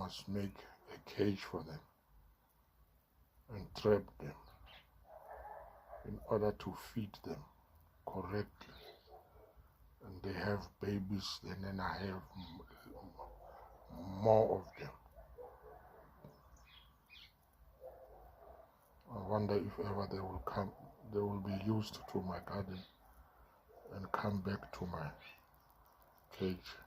must make a cage for them and trap them in order to feed them correctly. And they have babies, and then I have more of them. I wonder if ever they will come, they will be used to my garden and come back to my cage.